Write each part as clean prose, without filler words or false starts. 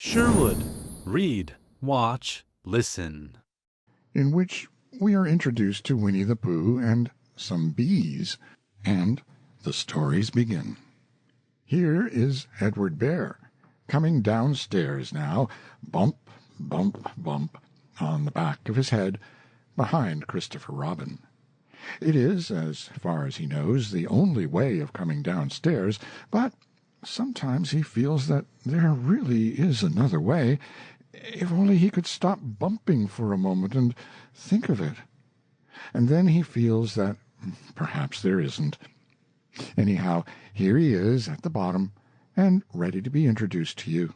Sherwood. Read, watch, listen. In which we are introduced to Winnie-the-Pooh and some bees, and the stories begin. Here is Edward Bear, coming downstairs now, bump, bump, bump, on the back of his head, behind Christopher Robin. It is, as far as he knows, the only way of coming downstairs, but sometimes he feels that there really is another way, if only he could stop bumping for a moment and think of it. And then he feels that perhaps there isn't. Anyhow, here he is at the bottom, and ready to be introduced to you.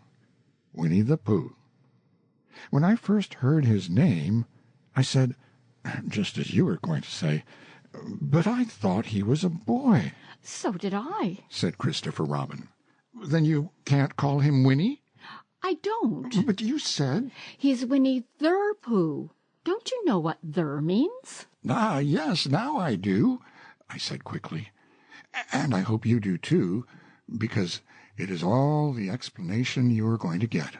Winnie-the-Pooh. When I first heard his name, I said, just as you were going to say, "But I thought he was a boy." So did I. Said Christopher Robin. Then you can't call him Winnie? I don't. But you said... He's Winnie-the-Pooh. Don't you know what "the" means? Ah, yes, now I do, I said quickly. And I hope you do too, because it is all the explanation you are going to get.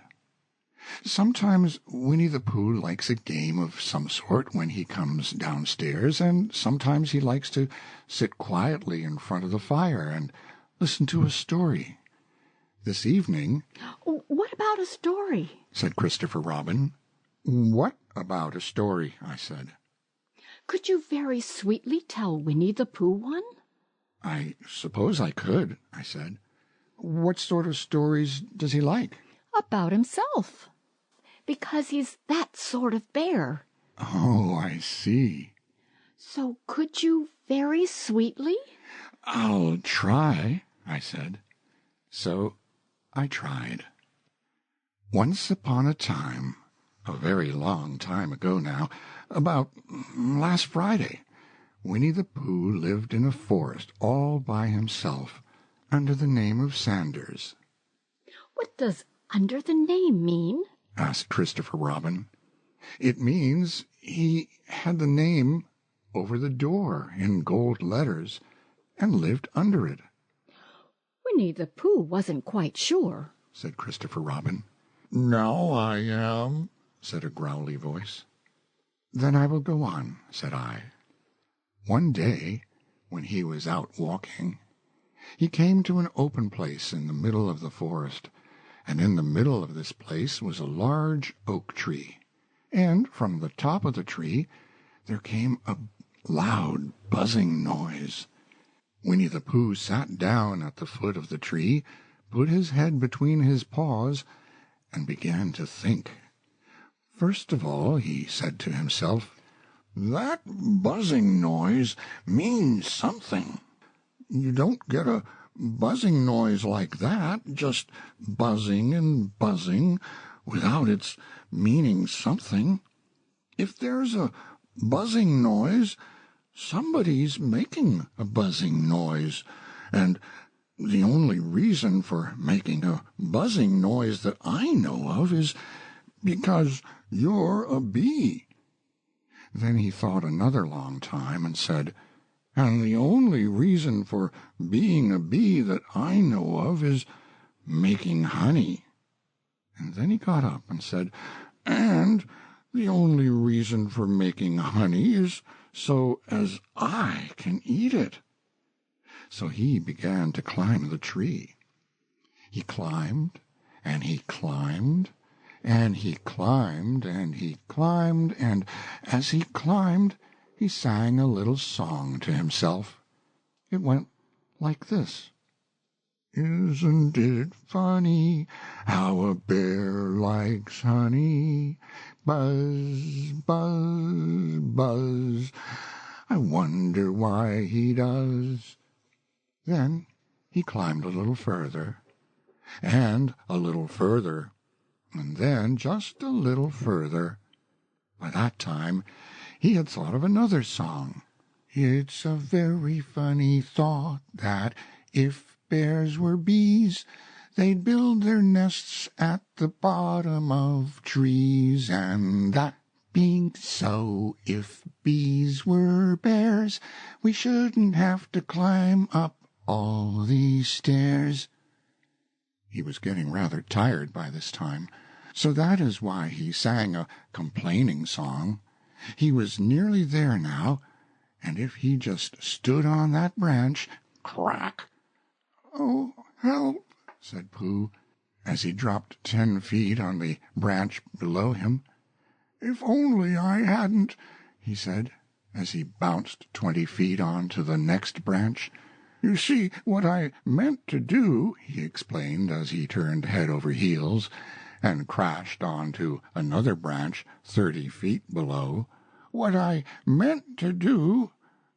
Sometimes Winnie-the-Pooh likes a game of some sort when he comes downstairs, and sometimes he likes to sit quietly in front of the fire and listen to a story. This evening... What about a story? Said Christopher Robin. What about a story? I said. Could you very sweetly tell Winnie-the-Pooh one? I suppose I could, I said. What sort of stories does he like? About himself. Because he's that sort of bear. Oh, I see. So could you very sweetly? I'll try, I said. So I tried. Once upon a time, a very long time ago now, about last Friday, Winnie-the-Pooh lived in a forest all by himself, under the name of Sanders. What does "under the name" mean? Asked Christopher Robin. It means he had the name over the door in gold letters and lived under it. Winnie-the-Pooh wasn't quite sure, said Christopher Robin. Now I am, said a growly voice. Then I will go on, said I. One day, when he was out walking, he came to an open place in the middle of the forest, and in the middle of this place was a large oak tree, and from the top of the tree there came a loud buzzing noise. Winnie-the-Pooh sat down at the foot of the tree, put his head between his paws, and began to think. First of all he said to himself, "That buzzing noise means something. You don't get a buzzing noise like that, just buzzing and buzzing, without its meaning something. If there's a buzzing noise, somebody's making a buzzing noise, and the only reason for making a buzzing noise that I know of is because you're a bee." Then he thought another long time and said, "And the only reason for being a bee that I know of is making honey." And then he got up and said, "And the only reason for making honey is so as I can eat it." So he began to climb the tree. He climbed, and he climbed, and he climbed, and he climbed, and as he climbed, he sang a little song to himself. It went like this. Isn't it funny how a bear likes honey? Buzz, buzz, buzz. I wonder why he does. Then he climbed a little further, and a little further, and then just a little further. By that time he had thought of another song. It's a very funny thought that if bears were bees, they'd build their nests at the bottom of trees, and that being so, if bees were bears, we shouldn't have to climb up all these stairs. He was getting rather tired by this time, so that is why he sang a complaining song. He was nearly there now, and if he just stood on that branch, crack! "Oh, help!" said Pooh, as he dropped 10 feet on the branch below him. "If only I hadn't," he said, as he bounced 20 feet on to the next branch. "You see, what I meant to do," he explained as he turned head over heels and crashed on to another branch 30 feet below. "What I meant to do,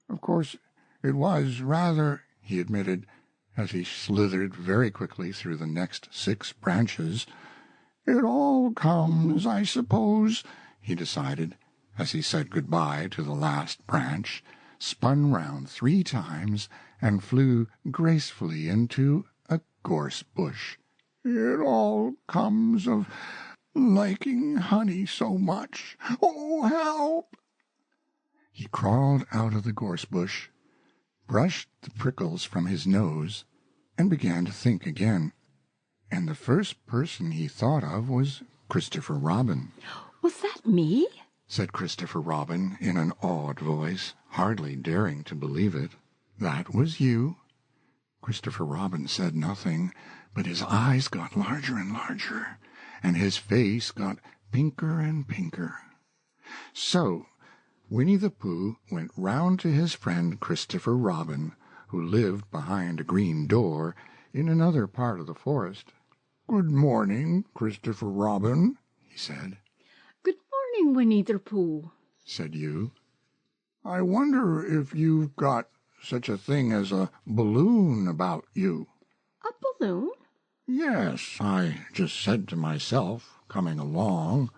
of course it was rather," he admitted, as he slithered very quickly through the next 6 branches. "It all comes, I suppose," he decided, as he said good-bye to the last branch, spun round 3 times, and flew gracefully into a gorse bush. "It all comes of liking honey so much. Oh, help!" He crawled out of the gorse bush, brushed the prickles from his nose, and began to think again. And the first person he thought of was Christopher Robin. Was that me? Said Christopher Robin in an awed voice, hardly daring to believe it. "That was you." Christopher Robin said nothing, but his eyes got larger and larger, and his face got pinker and pinker. So Winnie-the-Pooh went round to his friend Christopher Robin, who lived behind a green door in another part of the forest. "Good morning, Christopher Robin," he said. Good morning, Winnie-the-Pooh, said you. "I wonder if you've got such a thing as a balloon about you." A balloon? "Yes, I just said to myself, coming along,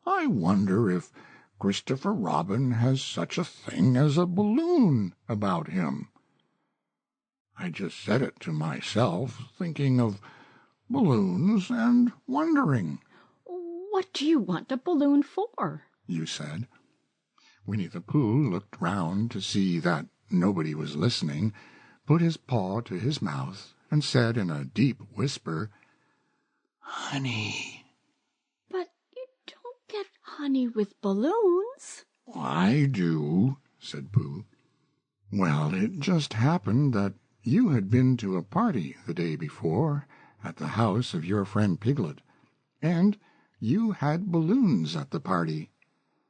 I wonder if Christopher Robin has such a thing as a balloon about him. I just said it to myself, thinking of balloons and wondering." What do you want a balloon for? You said. Winnie-the-Pooh looked round to see that nobody was listening, put his paw to his mouth, and said in a deep whisper, "Honey." But you don't get honey with balloons. "I do," said Pooh. "Well, it just happened that you had been to a party the day before at the house of your friend Piglet, and you had balloons at the party.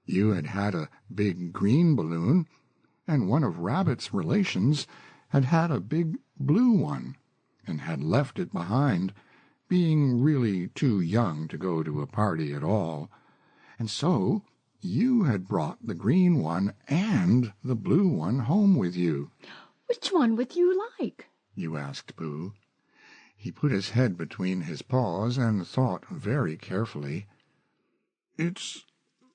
You had had a big green balloon, and one of Rabbit's relations had had a big blue one, and had left it behind, being really too young to go to a party at all. And so you had brought the green one and the blue one home with you." Which one would you like? You asked Pooh. He put his head between his paws and thought very carefully. "It's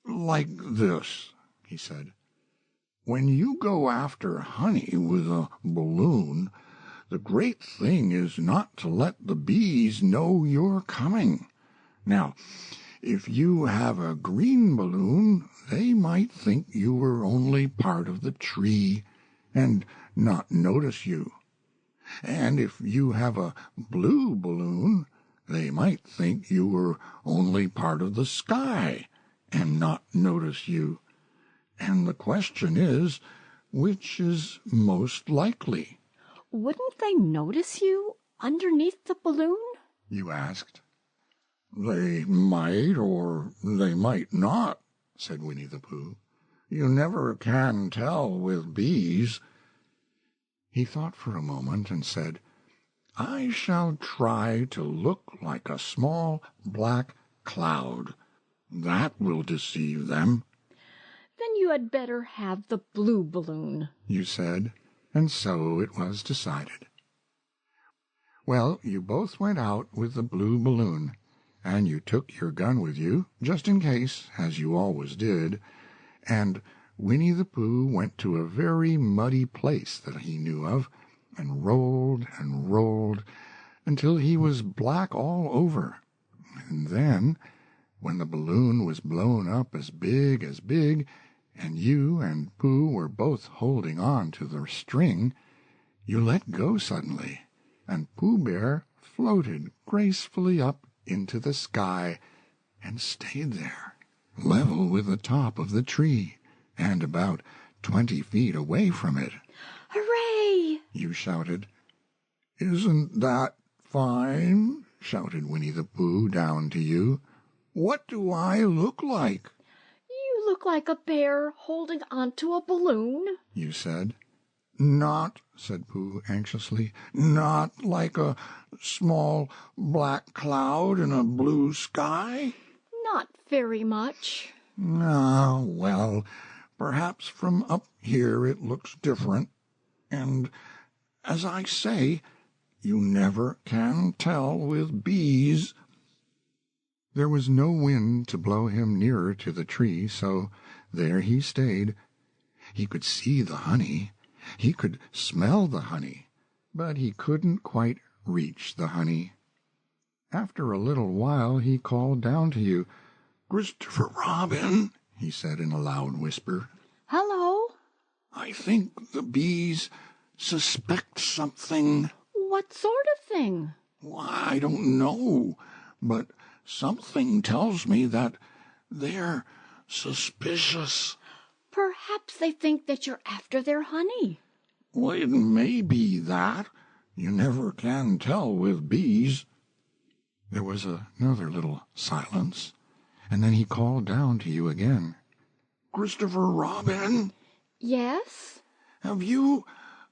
like this," he said. "When you go after honey with a balloon, the great thing is not to let the bees know you're coming. Now, if you have a green balloon, they might think you were only part of the tree and not notice you. And if you have a blue balloon, they might think you were only part of the sky and not notice you. And the question is, which is most likely?" Wouldn't they notice you underneath the balloon? You asked. "They might or they might not," said Winnie-the-Pooh. "You never can tell with bees." He thought for a moment and said, "I shall try to look like a small black cloud. That will deceive them." Then you had better have the blue balloon, you said, and so it was decided. Well, you both went out with the blue balloon, and you took your gun with you, just in case, as you always did, and Winnie-the-Pooh went to a very muddy place that he knew of, and rolled until he was black all over. And then, when the balloon was blown up as big, and you and Pooh were both holding on to the string, you let go suddenly, and Pooh Bear floated gracefully up into the sky and stayed there, level with the top of the tree, and about 20 feet away from it. Hooray! You shouted. Isn't that fine? Shouted Winnie-the-Pooh down to you. What do I look like? You look like a bear holding onto a balloon, You said. Not, said Pooh anxiously, not like a small black cloud in a blue sky? Not very much. Ah, well, perhaps from up here it looks different. And, as I say, you never can tell with bees. There was no wind to blow him nearer to the tree, so there he stayed. He could see the honey, he could smell the honey, but he couldn't quite reach the honey. After a little while he called down to you. Christopher Robin, he said in a loud whisper. Hello? I think the bees suspect something. What sort of thing? I don't know, but something tells me that they're suspicious. Perhaps they think that you're after their honey. Well, it may be that. You never can tell with bees. There was another little silence, and then he called down to you again. Christopher Robin? Yes? Have you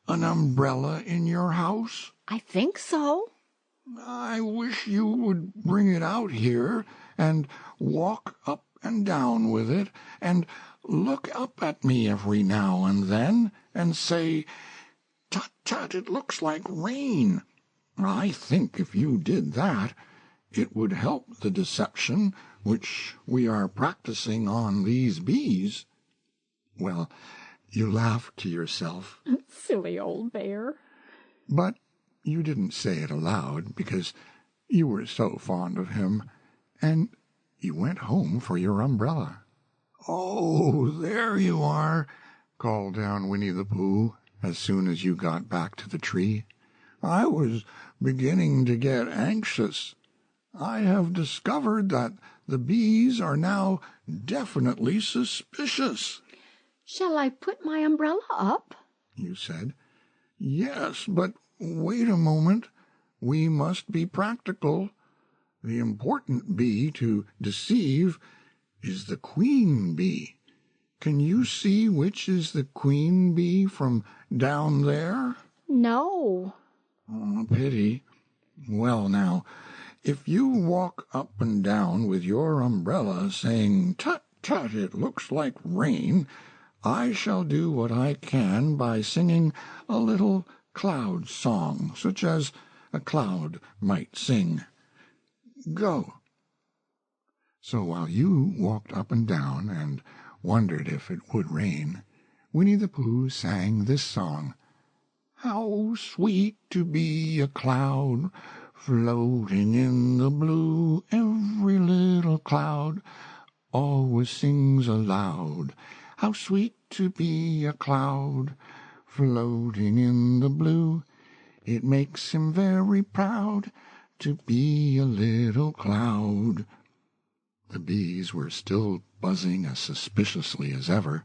an umbrella in your house? I think so. I wish you would bring it out here and walk up and down with it and look up at me every now and then and say, Tut, tut, it looks like rain. I think if you did that, it would help the deception which we are practicing on these bees. Well, you laughed to yourself. Silly old bear. But you didn't say it aloud because you were so fond of him, and you went home for your umbrella. Oh, there you are, called down Winnie-the-Pooh as soon as you got back to the tree. I was beginning to get anxious. I have discovered that the bees are now definitely suspicious. Shall I put my umbrella up? You said. Yes, but wait a moment. We must be practical. The important bee to deceive is the queen bee. Can you see which is the queen bee from down there? No. Oh, pity. Well, now, if you walk up and down with your umbrella saying, Tut, tut, it looks like rain, I shall do what I can by singing a little cloud song, such as a cloud might sing. Go. So while you walked up and down and wondered if it would rain, Winnie-the-Pooh sang this song. How sweet to be a cloud floating in the blue. Every little cloud always sings aloud. How sweet to be a cloud floating in the blue. It makes him very proud to be a little cloud. The bees were still buzzing as suspiciously as ever.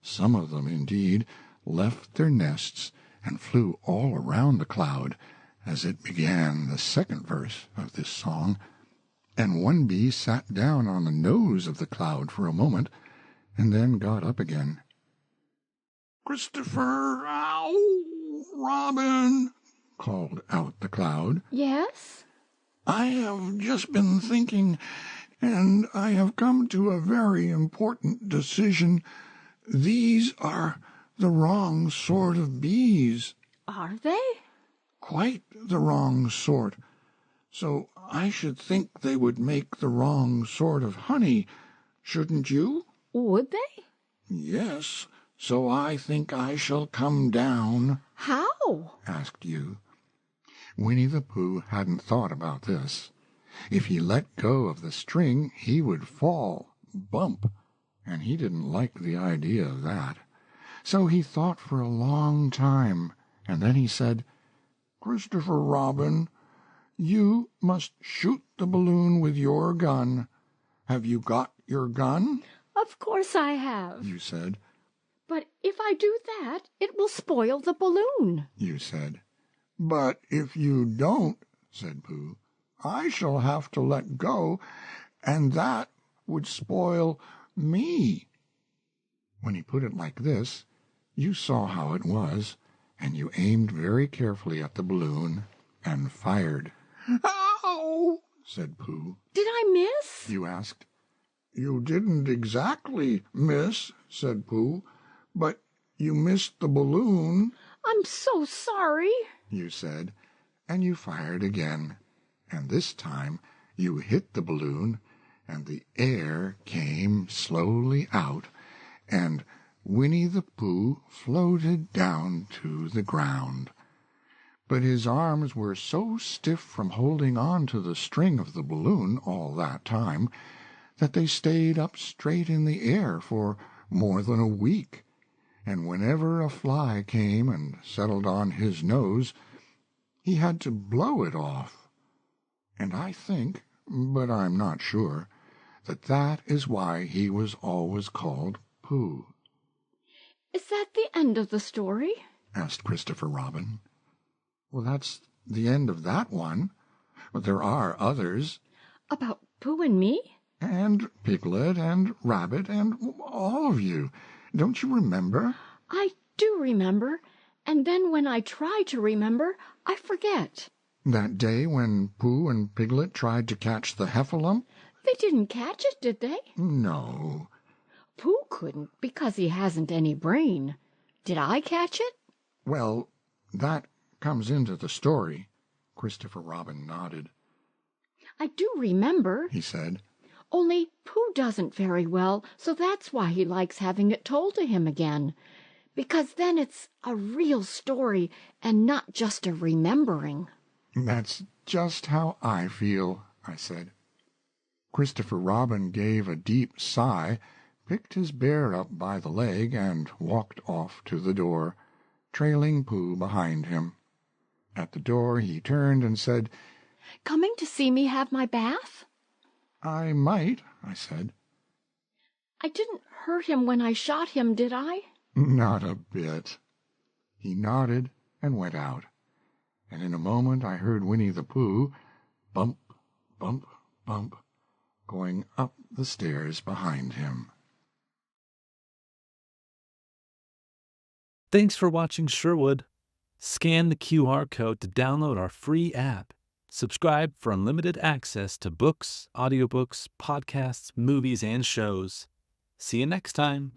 Some of them, indeed, left their nests and flew all around the cloud as it began the second verse of this song, and one bee sat down on the nose of the cloud for a moment and then got up again. Christopher, Robin, called out the cloud. Yes? I have just been thinking, and I have come to a very important decision. These are the wrong sort of bees. Are they? Quite the wrong sort. So I should think they would make the wrong sort of honey, shouldn't you? Would they? Yes, so I think I shall come down. How? Asked you. Winnie-the-Pooh hadn't thought about this. If he let go of the string, he would fall, bump, and he didn't like the idea of that. So he thought for a long time, and then he said, Christopher Robin, You must shoot the balloon with your gun. Have you got your gun? Of course I have. You said. But if I do that, it will spoil the balloon. You said. But if you don't, said Pooh, I shall have to let go, and that would spoil me. When he put it like this, you saw how it was, and you aimed very carefully at the balloon and fired. Ow! Said Pooh. Did I miss? You asked. You didn't exactly miss, said Pooh, but you missed the balloon. I'm so sorry, You said, and you fired again, and this time you hit the balloon, and the air came slowly out, and Winnie-the-Pooh floated down to the ground. But his arms were so stiff from holding on to the string of the balloon all that time that they stayed up straight in the air for more than a week, and whenever a fly came and settled on his nose, he had to blow it off. And I think, but I'm not sure, that is why he was always called Pooh. Is that the end of the story? Asked Christopher Robin. Well, that's the end of that one. But there are others. About Pooh and me? And Piglet and Rabbit and all of you. Don't you remember? I do remember, and then when I try to remember, I forget. That day when Pooh and Piglet tried to catch the heffalump? They didn't catch it, did they? No. Pooh couldn't because he hasn't any brain. Did I catch it? Well, that comes into the story. Christopher Robin nodded. I do remember, He said. only Pooh doesn't very well, so that's why he likes having it told to him again. Because then it's a real story and not just a remembering. That's just how I feel, I said. Christopher Robin gave a deep sigh, picked his bear up by the leg, and walked off to the door, trailing Pooh behind him. At the door he turned and said, Coming to see me have my bath? I might, I said. I didn't hurt him when I shot him, did I? Not a bit. He nodded and went out, and in a moment I heard Winnie-the-Pooh bump, bump, bump, going up the stairs behind him. Thanks for watching Sherwood. Scan the QR code to download our free app. Subscribe for unlimited access to books, audiobooks, podcasts, movies, and shows. See you next time.